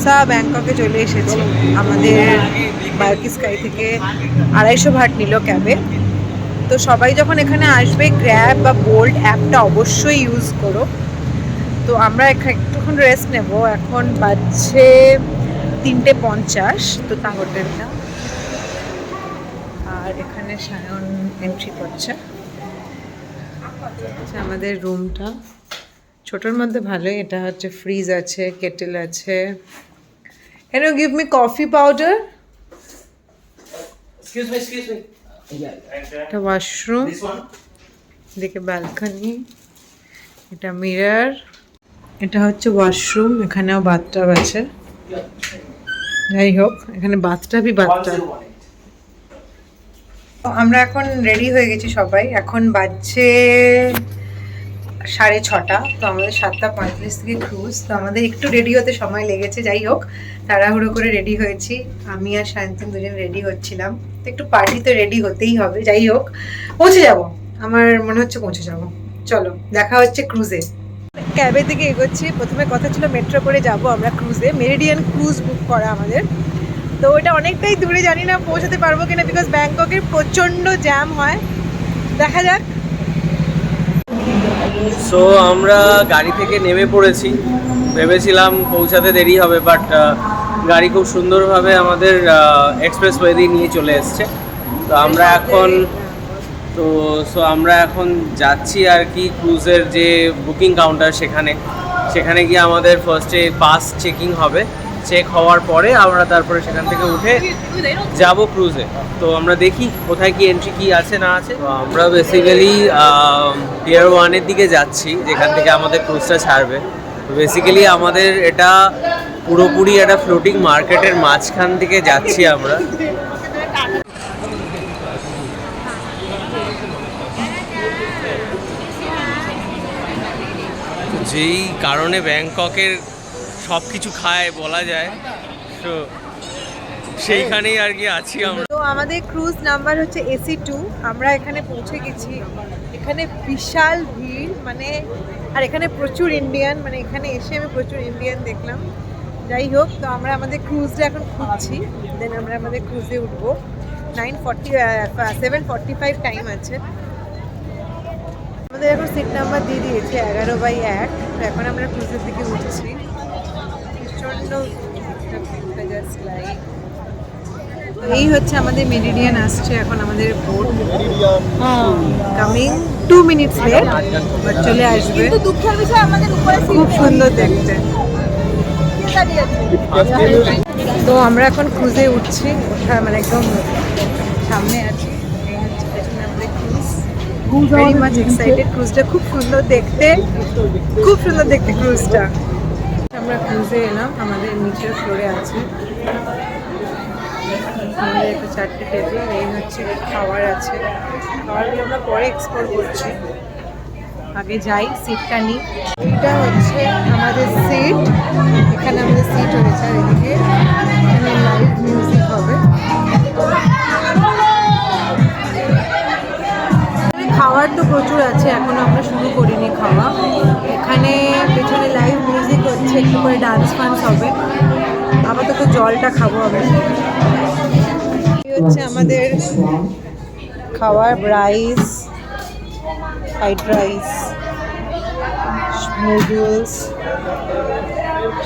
বারাসা ব্যাংককে চলে এসেছি। আমাদের বায়োকি স্কাই থেকে 250 ভাট নিল ক্যাবে। তো সবাই যখন এখানে আসবে গ্র্যাব বা বোল্ট অ্যাপটা অবশ্যই ইউজ করো। তো আমরা একটুক্ষণ রেস্ট নেব। এখন বাজছে 3:50। তো তা হোটেলটা, আর এখানে সায়ন এন্ট্রি করছে। আমাদের রুমটা ছোটোর মধ্যে ভালোই। এটা হচ্ছে ফ্রিজ আছে, কেটেল আছে। Can you give me coffee powder? Excuse me. এটা ওয়াশরুম, এদিকে ব্যালকনি, এটা মিরর, এটা হচ্ছে ওয়াশরুম, এখানেও বাথটাব আছে। যাই হোক, এখানে বাথটাবই বাথটাব। আমরা এখন রেডি হয়ে গেছি সবাই। এখন বাজছে 6:30। তো আমাদের 7:35 থেকে ক্রুজ। তো আমাদের একটু রেডি হতে সময় লেগেছে। যাই হোক, তাড়াহুড়ো করে রেডি হয়েছি। আমি আর শান্তন দুজন রেডি হচ্ছিলাম। তো একটু পার্টিতে রেডি হতেই হবে। যাই হোক, পৌঁছে যাব, আমার মনে হচ্ছে পৌঁছে যাব। চলো, দেখা হচ্ছে ক্রুজে। ক্যাবের দিকে এগোচ্ছি। প্রথমে কথা ছিল মেট্রো করে যাব আমরা ক্রুজে। মেরিডিয়ান ক্রুজ বুক করা আমাদের। তো ওটা অনেকটাই দূরে, জানি না পৌঁছাতে পারবো কিনা, বিকজ ব্যাংককের প্রচণ্ড জ্যাম হয়। দেখা যাক। সো আমরা গাড়ি থেকে নেমে পড়েছি। ভেবেছিলাম পৌঁছাতে দেরি হবে, বাট গাড়ি খুব সুন্দরভাবে আমাদের এক্সপ্রেসওয়ে দিয়ে নিয়ে চলে এসছে। তো আমরা এখন যাচ্ছি আর কি ক্রুজের যে বুকিং কাউন্টার, সেখানে গিয়ে আমাদের ফার্স্টে পাস চেকিং হবে। চেক হওয়ার পরে আমরা তারপরে সেখান থেকে উঠে যাব ক্রুজে। তো আমরা দেখি কোথায় কি এন্ট্রি কি আছে না আছে। তো আমরা বেসিক্যালি টিয়ার 1-এর দিকে যাচ্ছি, যেখান থেকে আমাদের ক্রুজটা ছাড়বে। তো বেসিক্যালি আমাদের এটা পুরোপুরি একটা ফ্লোটিং মার্কেটের মাঝখান থেকে যাচ্ছি আমরা। যেই কারণে ব্যাংককের সব কিছু খায় বলা যায়, তো সেইখানেই আর কি আছি আমরা। তো আমাদের ক্রুজ নাম্বার হচ্ছে AC2। আমরা এখানে পৌঁছে গেছি। এখানে বিশাল ভিড়, মানে, আর এখানে প্রচুর ইন্ডিয়ান, মানে এখানে এসে আমি প্রচুর ইন্ডিয়ান দেখলাম। যাই হোক, তো আমরা আমাদের ক্রুজটা এখন খুঁজছি। দেন আমরা আমাদের ক্রুজে উঠবো। 7:45 টাইম আছে। আমাদের এখন সিট নাম্বার দিয়ে দিয়েছে 11/1। তো এখন আমরা ক্রুজের দিকে উঠছি। প্রচণ্ড এই হচ্ছে আমাদের মেরিডিয়ান আসছে। এখন আমাদের boat coming 2 minutes late, but চলে আসবে। কিন্তু দুঃখের বিষয় আমাদের উপরে খুব সুন্দর দেখতে। তো আমরা এখন ক্রুজে উঠছি। ওঠা মানে একদম সামনে আছি। এই হচ্ছে পেছনে আমাদের ক্রুজ। Very much excited. ক্রুজটা খুব সুন্দর দেখতে, খুব সুন্দর দেখতে ক্রুজটা। আমরা ক্রুজে এলাম। আমাদের নিচের ফ্লোরে আছে আমাদের একটা 4টে টেবিল। এই হচ্ছে খাবার আছে। খাবারগুলো আমরা পরে এক্সপ্লোর করছি। আগে যাই, সিটটা নিই। এটা হচ্ছে আমাদের সিট। এখানে আমাদের সিট হয়েছে। আর এদিকে এখানে লাইভ মিউজিক হবে। খাবার তো প্রচুর আছে, এখনো আমরা শুরু করিনি খাওয়া। এখানে পেছনে লাইভ মিউজিক হচ্ছে, একটু করে ডান্স ফান্স হবে। আপাতত জলটা খাবো আমরা। এই হচ্ছে আমাদের খাবার। রাইস, ফ্রাইড রাইস, নুডলস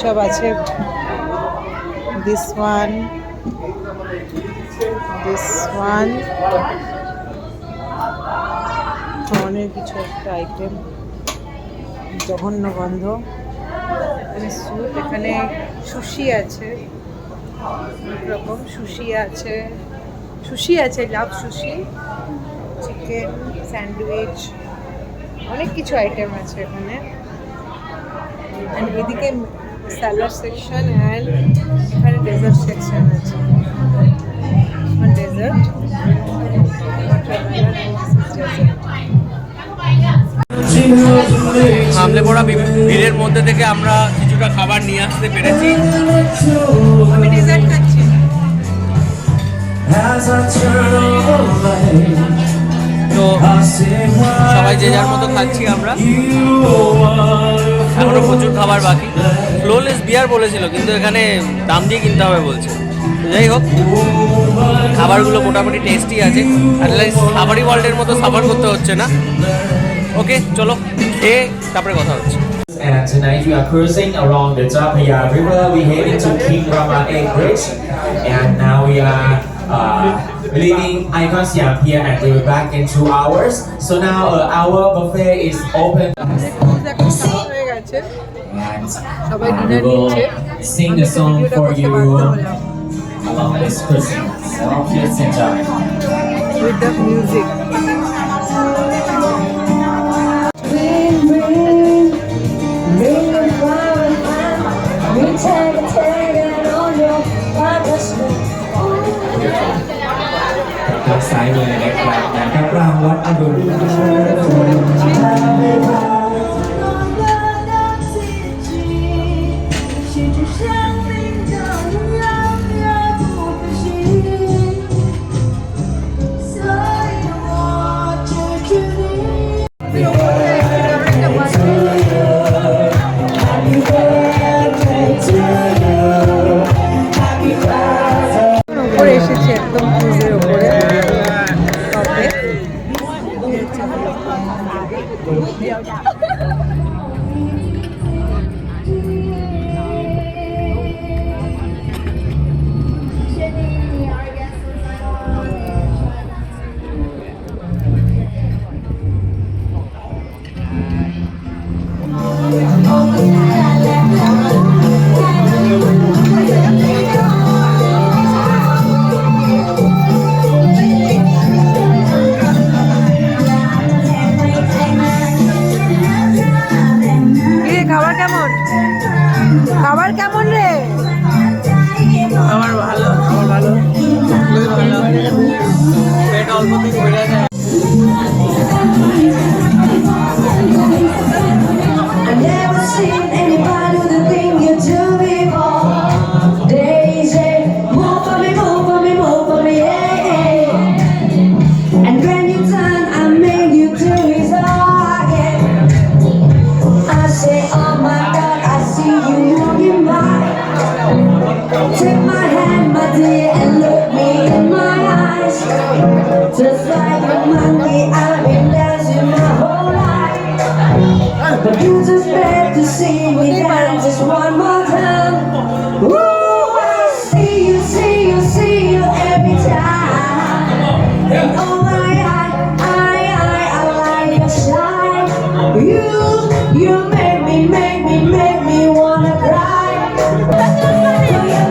সব আছে। দিস ওয়ান ধরনের কিছু একটা আইটেম, জঘন্য গন্ধ। এখানে স্যুপ, এখানে সুশি আছে, অনেক রকম সুশি আছে, লাভ সুশি, চিকেন স্যান্ডউইচ, অনেক কিছু আইটেম আছে এখানে। অ্যান্ড এদিকে স্যালাড সেকশন, অ্যান্ড এখানে ডেজার্ট সেকশন আছে। ডেজার্ট সামনে পড়া ভিড়ের মধ্যে থেকে আমরা কিছুটা খাবার নিয়ে আসতে পেরেছি। আমি ডেজার্ট খাচ্ছি। তো সবাই যে যার মতো খাচ্ছি আমরা। এখনো প্রচুর খাবার বাকি। ফ্লোলেস বিয়ার বলেছিল, কিন্তু এখানে দাম দিয়ে কিনতে হবে বলছে। তো যাই হোক, খাবারগুলো মোটামুটি টেস্টি আছে, অ্যাটলিস্ট সাফারি ওয়ার্ল্ডের মতো সাফার করতে হচ্ছে না। ওকে, চলো খেয়ে তারপরে কথা হচ্ছে। And tonight we are cruising along the Chao Phraya River. We heading to King Rama 8 Bridge, and now we are leaving Icon Siam Pier, and we will be back in 2 hours. So now our buffet is open. হয়ে গেছে, And সবাই we dinner will নিচ্ছে। sing the song for you along this Christmas. So please enjoy. with the music. Các sái người đẹp lạc là các rang lót ăn đồ. উপরে এসেছি, একদম ক্রুজের উপরে টপে। খাবার কেমন? খাবার কেমন রে? খাবার ভালো, খাবার ভালো, পেট অল্পতেই ভরে যায়। I've never seen anybody do the thing you do before. Daisy, move for me, move for me, move for me, yeah, yeah. And when you turn, I make you do it all again. I say, oh my God, I see you moving by. Take my hand, my dear, and look me in my eyes. Just like a monkey, I've been dancing my whole life. But you just beg to see me dance just one more time. Ooh, I see you every time. And oh my, I like your shine. You make me wanna cry.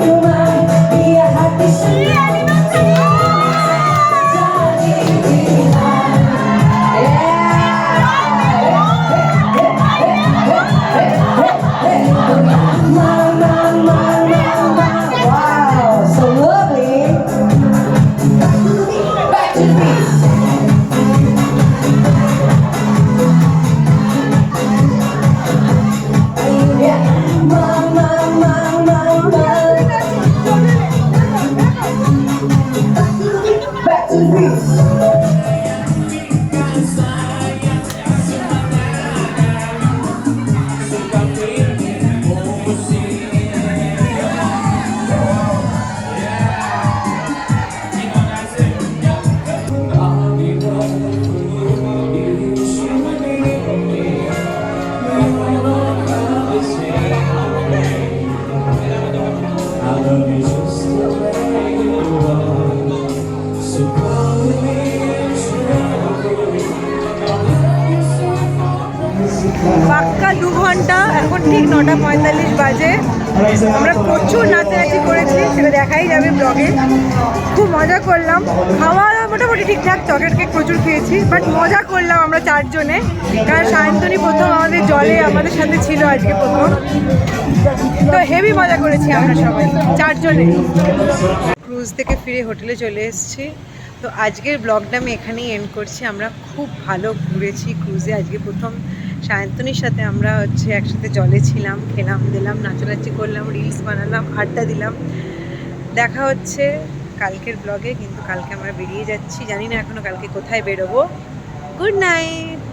You might be a happy Wow, so lovely. Back to me. Yeah, mama. Back to me. পাক্কা 2 ঘন্টা, এখন ঠিক 9:45 বাজে। আমরা প্রচুর নাচানাচি করেছি, সেটা দেখাই যাবে ব্লগে। খুব মজা করলাম, খাওয়া মোটামুটি ঠিকঠাক, চকলেট কেক প্রচুর খেয়েছি, বাট মজা করলাম আমরা 4 জনে। কারণ সায়ন্তনী প্রথম আমাদের জলে আমাদের সাথে ছিল আজকে প্রথম, তো হেভি মজা করেছি আমরা সবাই 4 জনে। ক্রুজ থেকে ফিরে হোটেলে চলে এসেছি। তো আজকের ব্লগটা আমি এখানেই এন্ড করছি। আমরা খুব ভালো ঘুরেছি ক্রুজে। আজকে প্রথম সায়ন্তনীর সাথে আমরা একসাথে জলে ছিলাম, খেলাম দিলাম, নাচানাচি করলাম, রিলস বানালাম, আড্ডা দিলাম। দেখা হচ্ছে কালকের ব্লগে, কিন্তু কালকে আমরা বেরিয়ে যাচ্ছি, জানি না এখনো কালকে কোথায় বেরোবো। Good night.